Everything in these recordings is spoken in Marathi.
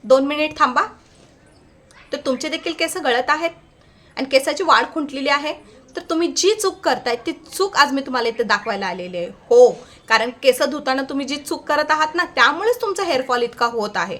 2 मिनिट थांबा, तर तुमचे देखील केस गळत आहेत आणि केसाची वाढ खुंटलेली आहे। तर तुम्ही जी चूक करताय ती चूक आज मी तुम्हाला इथे दाखवायला आलेली आहे। हो, कारण केस धुताना तुम्ही जी चूक करत आहात ना, त्यामुळेच तुमचा हेअर फॉल इतका होत आहे।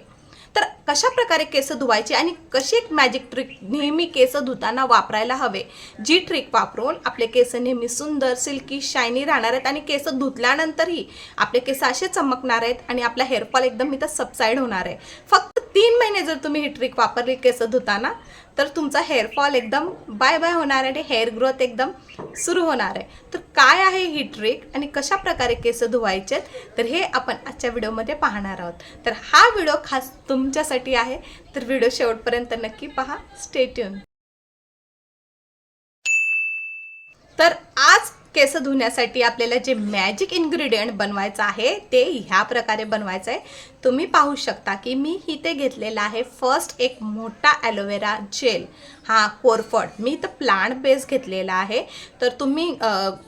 तर कशा प्रकारे केस धुवायची आणि कशी एक मॅजिक ट्रिक नेहमी केस धुताना वापरायला हवे, जी ट्रिक वापरून आपले केस नेहमी सुंदर, सिल्की, शायनी राहणार आहेत आणि केस धुतल्यानंतरही आपले केस असे चमकणार आहेत आणि आपला हेअर फॉल एकदम इथं सबसाइड होणार आहे। फक्त 3 महिने जर तुम्ही ही ट्रिक वापरली केस धुताना, तर तुमचा हेअर फॉल एकदम बाय बाय होणार आहे आणि हेअर ग्रोथ एकदम सुरू होणार आहे। तर काय आहे ही ट्रिक आणि कशा प्रकारे केस धुवायचे, तर हे आपण आजच्या व्हिडिओमध्ये पाहणार आहोत। तर हा व्हिडिओ खास तुमच्यासाठी आहे, तर व्हिडिओ शेवटपर्यंत नक्की पहा, स्टे ट्यून। तर आज केस धुण्यासाठी आपल्याला जे मॅजिक इन्ग्रेडियंट बनवायचं आहे ते ह्या प्रकारे बनवायचं आहे। तुम्ही पाहू शकता की मी इथे घेतलेला आहे फर्स्ट एक मोठा ॲलोवेरा जेल, हा कोरफड मी इथं प्लांट बेस घेतलेला आहे। तर तुम्ही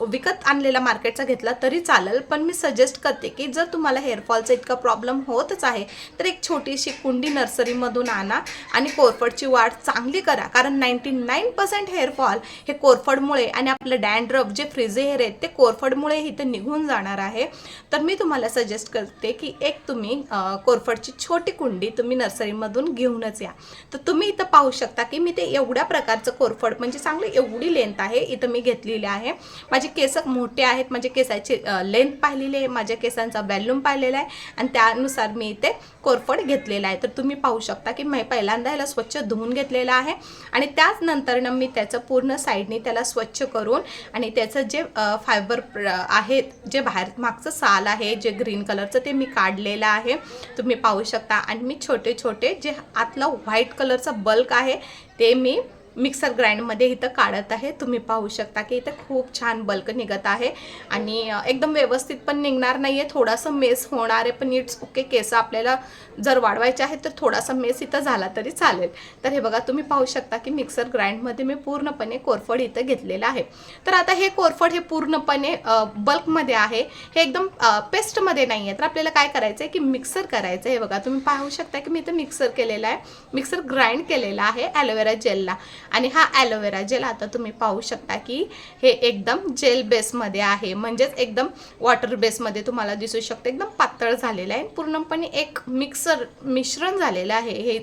विकत आणलेला मार्केटचा घेतला तरी चालेल, पण मी सजेस्ट करते की जर तुम्हाला हेअरफॉलचा इतका प्रॉब्लेम होतच आहे तर एक छोटीशी कुंडी नर्सरीमधून आणा आणि कोरफडची वाढ चांगली करा, कारण 99% हेअरफॉल हे कोरफडमुळे आणि आपलं डॅन्ड्रफ जे फ्रिझी हेअर आहेत ते कोरफडमुळे इथं निघून जाणार आहे। तर मी तुम्हाला सजेस्ट करते की एक तुम्ही कोरफडची छोटी कुंडी तुम्ही नर्सरीमधून घेऊनच या। तर तुम्ही इथं पाहू शकता की मी ते एवढ्या प्रकारचं कोरफड म्हणजे चांगली एवढी लेंथ आहे इथं मी घेतलेली आहे। माझे केस मोठे आहेत, माझे केसाची लेंथ पाहिलेली आहे, माझ्या केसांचा व्हॉल्यूम पाहिलेला आहे आणि त्यानुसार मी इथे कोरफड घेतलेला आहे। तर तुम्ही पाहू शकता की मी पहिल्यांदा याला स्वच्छ धुवून घेतलेला आहे आणि त्याच नंतर मी त्याचं पूर्ण साईडनी त्याला स्वच्छ करून आणि त्याचं जे फायबर आहेत, जे बाहेर मागचं साल आहे जे ग्रीन कलरचं, ते मी काढलेलं आहे तुम्ही पाहू शकता। आणि मी छोटे छोटे जे आतला व्हाईट कलरचा बल्क आहे ते मी मिक्सर ग्राइंडमध्ये इथं काढत आहे। तुम्ही पाहू शकता की इथे खूप छान बल्क निघत आहे आणि एकदम व्यवस्थित पण निघणार नाही आहे, थोडासा मेस होणार आहे, पण इट्स ओके। केस आपल्याला जर वाढवायचे आहे तर थोडासा मेस इथं झाला तरी चालेल। तर हे बघा तुम्ही पाहू शकता की मिक्सर ग्राइंडमध्ये मी पूर्णपणे कोरफड इथं घेतलेलं आहे। तर आता हे कोरफड हे पूर्णपणे बल्कमध्ये आहे, हे एकदम पेस्टमध्ये नाही आहे। तर आपल्याला काय करायचं आहे की मिक्सर करायचं आहे। हे बघा तुम्ही पाहू शकता की मी इथं मिक्सर केलेला आहे, मिक्सर ग्राइंड केलेला आहे ॲलोवेरा जेलला। आणि हा ॲलोवेरा जेल आता तुम्ही पाहू शकता की हे एकदम जेल बेसमध्ये आहे, म्हणजेच एकदम वॉटर बेसमध्ये तुम्हाला दिसू शकते, एकदम पातळ झालेलं आहे, पूर्णपणे एक मिश्रण झालेलं आहे हे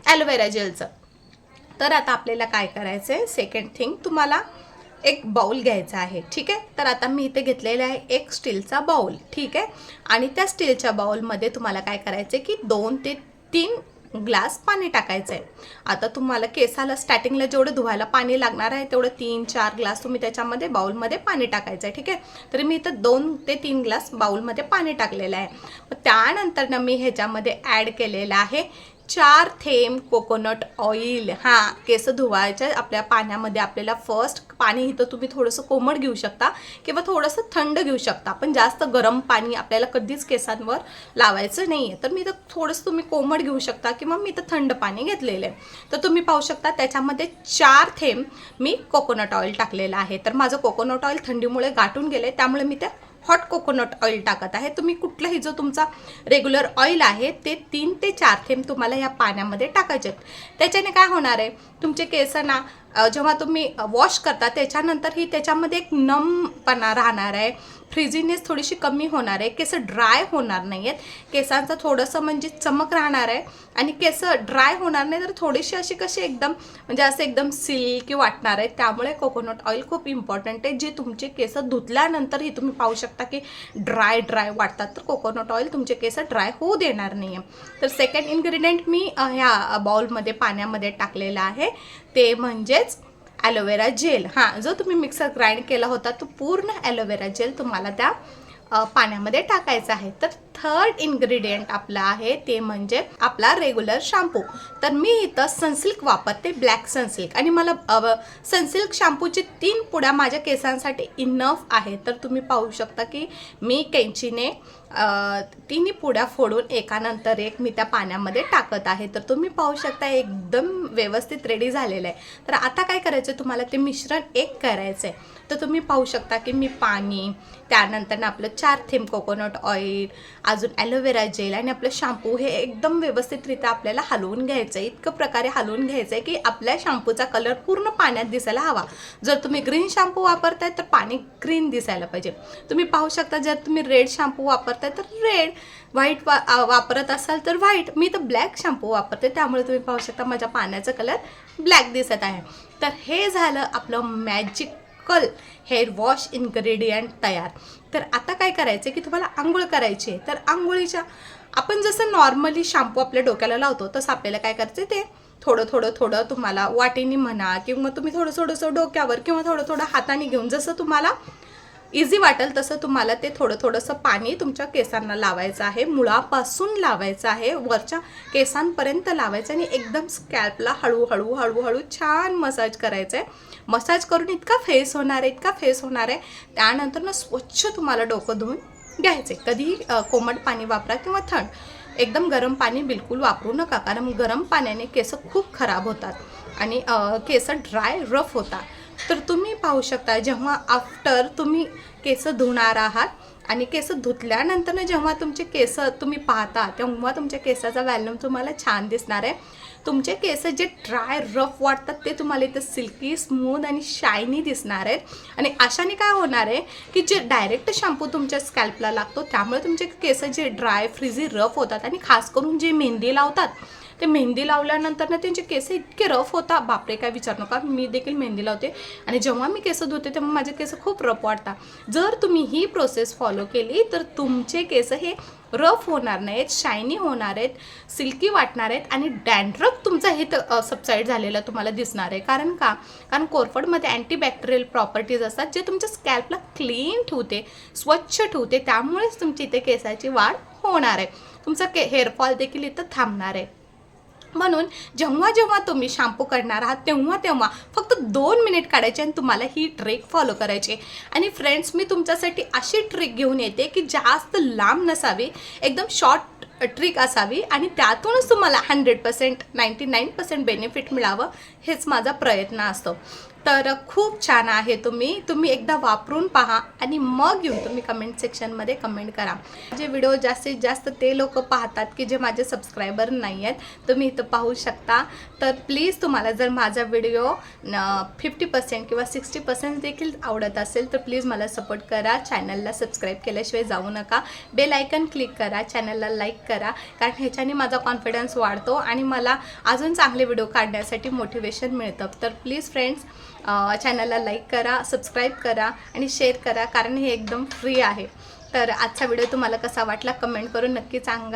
ॲलोवेरा जेलचं। तर आता आपल्याला काय करायचं आहे, सेकंड थिंग तुम्हाला एक बाउल घ्यायचा आहे, ठीक आहे। तर आता मी इथे घेतलेला आहे एक स्टीलचा बाउल, ठीक आहे। आणि त्या स्टीलच्या बाउलमध्ये तुम्हाला काय करायचं आहे की 2 ते 3 ग्लास पाणी टाकायचं आहे। आता तुम्हाला केसाला स्टार्टिंगला जेवढं धुवायला पाणी लागणार आहे तेवढं 3-4 ग्लास तुम्ही त्याच्यामध्ये बाउलमध्ये पाणी टाकायचं आहे, ठीक आहे। तर मी इथं 2 ते 3 ग्लास बाउलमध्ये पाणी टाकलेलं आहे। मग त्यानंतर मी ह्याच्यामध्ये ॲड केलेलं आहे 4 थेंब कोकोनट ऑइल। हां, केस धुवायच्या आपल्या पाण्यामध्ये आपल्याला फर्स्ट पाणी इथं तुम्ही थोडंसं कोमट घेऊ शकता किंवा थोडंसं थंड घेऊ शकता, पण जास्त गरम पाणी आपल्याला कधीच केसांवर लावायचं नाही आहे। तर मी इथं थोडंसं तुम्ही कोमट घेऊ शकता किंवा मी इथं थंड पाणी घेतलेलं आहे। तर तुम्ही पाहू शकता त्याच्यामध्ये 4 थेंब मी कोकोनट ऑइल टाकलेलं आहे। तर माझं कोकोनट ऑइल थंडीमुळे गाठून गेले, त्यामुळे मी त्या हॉट कोकोनट ऑइल टाकत आहे। तुम्ही कुठलाही जो तुमचा रेग्युलर ऑइल आहे ते 3 ते 4 थेंब तुम्हाला या पाण्यामध्ये टाकायचे आहेत। त्याच्याने काय होणार आहे, तुमचे केसांना जेव्हा तुम्ही वॉश करता त्याच्यानंतरही त्याच्यामध्ये एक नमपणा राहणार आहे, फ्रिझीनेस थोडीशी कमी होणार आहे, केस ड्राय होणार नाही आहेत, केसांचं थोडंसं म्हणजे चमक राहणार आहे आणि केस ड्राय होणार नाही, तर थोडीशी अशी कशी एकदम म्हणजे असं एकदम सिल्की वाटणार आहे। त्यामुळे कोकोनट ऑइल खूप इम्पॉर्टंट आहे, जे तुमचे केस धुतल्यानंतरही तुम्ही पाहू शकता की ड्राय वाटतात, तर कोकोनट ऑइल तुमचे केस ड्राय होऊ देणार नाही आहे। तर सेकंड इन्ग्रेडियंट मी ह्या बाउलमध्ये पाण्यामध्ये टाकलेला आहे ते म्हणजेच ॲलोवेरा जेल। हां, जो तुम्ही मिक्सर ग्राइंड केला होता तो पूर्ण ॲलोवेरा जेल तुम्हाला त्या पाण्यामध्ये टाकायचा आहे। तर थर्ड इन्ग्रेडियंट आपला आहे ते म्हणजे आपला रेग्युलर शॅम्पू। तर मी इथं सनसिल्क वापरते, ब्लॅक सनसिल्क, आणि मला सनसिल्क शॅम्पूचे 3 पुड्या माझ्या केसांसाठी इनफ आहे। तर तुम्ही पाहू शकता की मी कैंचीने तिन्ही पुड्या फोडून एकानंतर एक मी त्या पाण्यामध्ये टाकत आहे. तर तुम्ही पाहू शकता एकदम व्यवस्थित रेडी झालेलं आहे. तर आता काय करायचं, तुम्हाला ते मिश्रण एक करायचं आहे. तर तुम्ही पाहू शकता की मी पाणी, त्यानंतर आपलं 4 थेंब कोकोनट ऑइल, अजून ॲलोवेरा जेल आणि आपलं शॅम्पू हे एकदम व्यवस्थितरित्या आपल्याला हलवून घ्यायचं आहे. इतकं प्रकारे हलवून घ्यायचं आहे की आपल्या शॅम्पूचा कलर पूर्ण पाण्यात दिसायला हवा. जर तुम्ही ग्रीन शॅम्पू वापरताय तर पाणी ग्रीन दिसायला पाहिजे. तुम्ही पाहू शकता जर तुम्ही रेड शॅम्पू वापरताय तर रेड, व्हाईट वापरत असाल तर व्हाईट. मी तर ब्लॅक शॅम्पू वापरते, त्यामुळे तुम्ही पाहू शकता माझ्या पाण्याचा कलर ब्लॅक दिसत आहे. तर हे झालं आपलं मॅजिकल हेअर वॉश इन्ग्रेडियंट तयार. तर आता काय करायचं की तुम्हाला आंघोळ करायची आहे. तर आंघोळीच्या आपण जसं नॉर्मली शॅम्पू आपल्या डोक्याला लावतो तसं आपल्याला काय करायचं, ते थोडं तुम्हाला वाटीनी म्हणा किंवा तुम्ही थोडंसं डोक्यावर किंवा थोडं हाताने घेऊन जसं तुम्हाला इझी वाटेल तसं तुम्हाला ते थोडंसं पाणी तुमच्या केसांना लावायचं आहे. मुळापासून लावायचं आहे, वरच्या केसांपर्यंत लावायचं आणि एकदम स्कॅल्पला हळूहळू छान मसाज करायचं आहे. मसाज करून इतका फेस होणार आहे. त्यानंतर ना स्वच्छ तुम्हाला डोकं धुवून घ्यायचे. कधीही कोमट पाणी वापरा किंवा थंड. एकदम गरम पाणी बिलकुल वापरू नका, कारण गरम पाण्याने केस खूप खराब होतात आणि केस ड्राय रफ होतात. तर तुम्ही पाहू शकता जेव्हा आफ्टर तुम्ही केस धुणार आहात आणि केस धुतल्यानंतर जेव्हा तुमचे केस तुम्ही पाहता तेव्हा तुमच्या केसाचा व्हॉल्यूम तुम्हाला छान दिसणार आहे. तुमचे केस जे ड्राय रफ वाटतात ते तुम्हाला इथं सिल्की, स्मूथ आणि शायनी दिसणार आहेत. आणि अशाने काय होणार आहे की जे डायरेक्ट शॅम्पू तुमच्या स्कॅल्पला लागतो त्यामुळे तुमचे केस जे ड्राय, फ्रिझी, रफ होतात. आणि खास करून जे मेहंदी लावतात ते मेहंदी लावल्यानंतर ना त्यांचे केस इतके रफ होतात, बापरे काय विचार नका. मी देखील मेहंदी लावते आणि जेव्हा मी केस धुते तेव्हा माझे केस खूप रफ वाटतात. जर तुम्ही ही प्रोसेस फॉलो केली तर तुमचे केस हे रफ होणार नाहीत, शायनी होणार आहेत, सिल्की वाटणार आहेत आणि डॅन्ड्रफ तुमचा हे सबसाईड झालेला तुम्हाला दिसणार आहे. कारण कोरफडमध्ये अँटीबॅक्टेरियल प्रॉपर्टीज असतात जे तुमच्या स्कॅल्पला क्लीन ठेवते, स्वच्छ ठेवते. त्यामुळेच तुमची इथे केसाची वाढ होणार आहे. तुमचा हेअरफॉल देखील इथं थांबणार आहे. म्हणून जेव्हा तुम्ही शॅम्पू करणार आहात तेव्हा फक्त 2 मिनिट काढायचे आणि तुम्हाला ही ट्रिक फॉलो करायची. आणि फ्रेंड्स, मी तुमच्यासाठी अशी ट्रिक घेऊन येते की जास्त लांब नसावी, एकदम शॉर्ट ट्रिक असावी आणि त्यातूनच तुम्हाला 100%, 99% बेनिफिट मिळावं हेच माझा प्रयत्न असतो. तर खूप छान आहे. तुम्ही एकदा वापरून पहा आणि मग येऊन तुम्ही कमेंट सेक्शनमध्ये कमेंट करा. जे व्हिडिओ जास्तीत जास्त ते लोक पाहतात की जे माझे सबस्क्रायबर नाही आहेत. तुम्ही इथं पाहू शकता. तर प्लीज तुम्हाला जर माझा व्हिडिओ 50% किंवा 60% देखील आवडत असेल तर प्लीज मला सपोर्ट करा. चॅनलला सबस्क्राईब केल्याशिवाय जाऊ नका. बेल आयकन क्लिक करा, चॅनलला लाईक करा, कारण ह्याच्याने माझा कॉन्फिडन्स वाढतो आणि मला अजून चांगले व्हिडिओ काढण्यासाठी मोटिवेशन मिळतं. तर प्लीज फ्रेंड्स, चॅनलला लाईक करा, सबस्क्राईब करा आणि शेअर करा, कारण हे एकदम फ्री आहे. तर आजचा व्हिडिओ तुम्हाला कसा वाटला कमेंट करून नक्की सांगा.